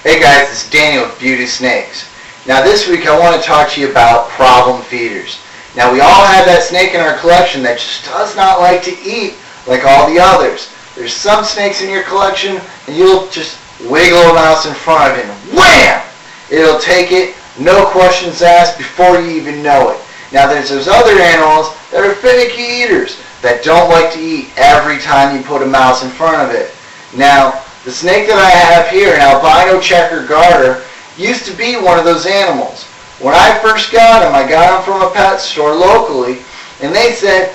Hey guys, it's Daniel with Beauty Snakes. Now this week I want to talk to you about problem feeders. Now we all have that snake in our collection that just does not like to eat like all the others. There's some snakes in your collection and you'll just wiggle a mouse in front of it and wham! It'll take it, no questions asked, before you even know it. Now there's those other animals that are finicky eaters that don't like to eat every time you put a mouse in front of it. Now the snake that I have here, an albino checker garter, used to be one of those animals. When I first got him, I got him from a pet store locally, and they said,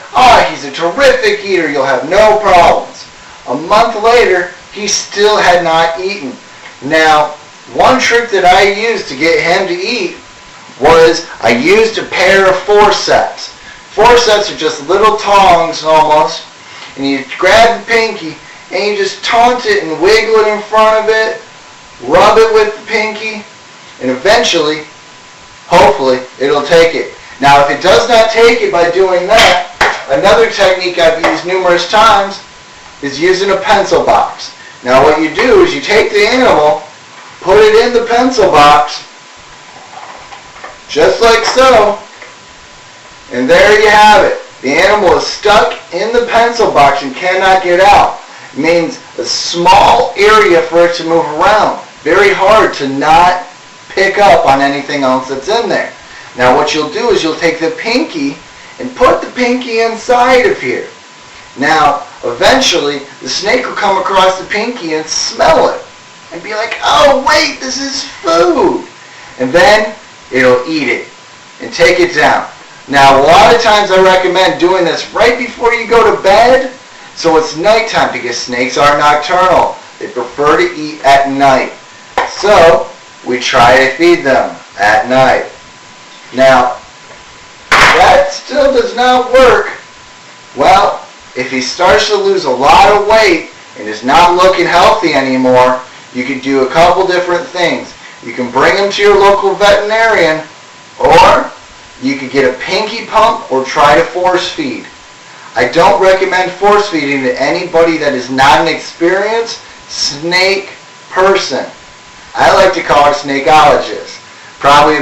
he's a terrific eater, you'll have no problems. A month later, he still had not eaten. Now, one trick that I used to get him to eat was I used a pair of forceps. Forceps are just little tongs almost, and you grab the pinky, and you just taunt it and wiggle it in front of it, rub it with the pinky, and eventually, hopefully, it'll take it. Now, if it does not take it by doing that, another technique I've used numerous times is using a pencil box. Now, what you do is you take the animal, put it in the pencil box, just like so, and there you have it. The animal is stuck in the pencil box and cannot get out. It means a small area for it to move around. Very hard to not pick up on anything else that's in there. Now what you'll do is you'll take the pinky and put the pinky inside of here. Now eventually the snake will come across the pinky and smell it and be like, oh wait, this is food. And then it'll eat it and take it down. Now a lot of times I recommend doing this right before you go to bed, so it's nighttime, because snakes are nocturnal. They prefer to eat at night. So we try to feed them at night. Now, that still does not work. Well, if he starts to lose a lot of weight and is not looking healthy anymore, you can do a couple different things. You can bring him to your local veterinarian, or you could get a pinky pump or try to force feed. I don't recommend force feeding to anybody that is not an experienced snake person. I like to call it snakeologist. Probably a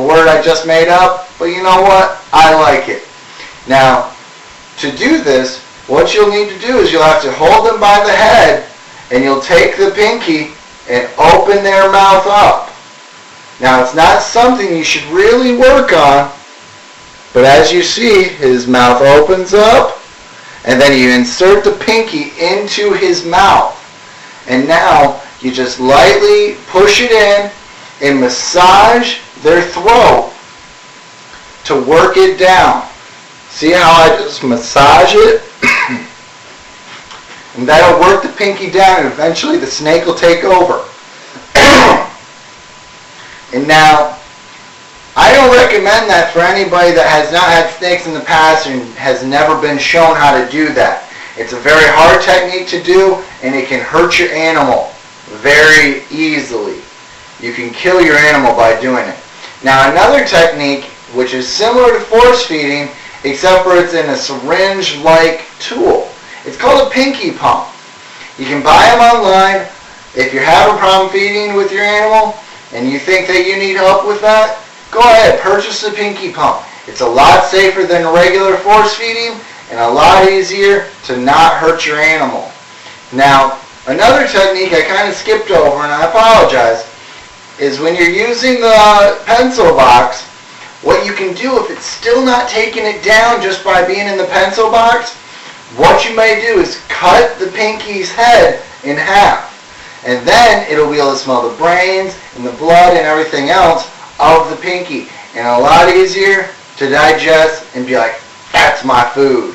word I just made up, but you know what? I like it. Now, to do this, what you'll need to do is you'll have to hold them by the head, and you'll take the pinky and open their mouth up. Now, it's not something you should really work on, but as you see, his mouth opens up, and then you insert the pinky into his mouth. And now you just lightly push it in and massage their throat to work it down. See how I just massage it? And that'll work the pinky down, and eventually the snake will take over. And now, I don't recommend that for anybody that has not had snakes in the past and has never been shown how to do that. It's a very hard technique to do, and it can hurt your animal very easily. You can kill your animal by doing it. Now another technique, which is similar to force feeding, except for it's in a syringe-like tool. It's called a pinky pump. You can buy them online. If you're having a problem feeding with your animal and you think that you need help with that, go ahead, purchase a pinky pump. It's a lot safer than regular force feeding and a lot easier to not hurt your animal. Now, another technique I kind of skipped over, and I apologize, is when you're using the pencil box, what you can do if it's still not taking it down just by being in the pencil box, what you may do is cut the pinky's head in half. And then it'll be able to smell the brains and the blood and everything else of the pinky, and a lot easier to digest and be like, that's my food.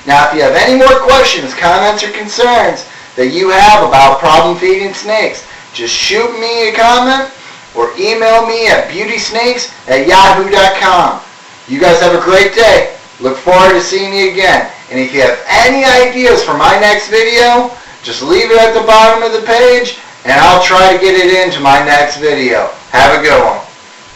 Now if you have any more questions, comments, or concerns that you have about problem feeding snakes, just shoot me a comment or email me at beautysnakes@yahoo.com. You guys have a great day. Look forward to seeing you again. And if you have any ideas for my next video, just leave it at the bottom of the page and I'll try to get it into my next video. Have a good one.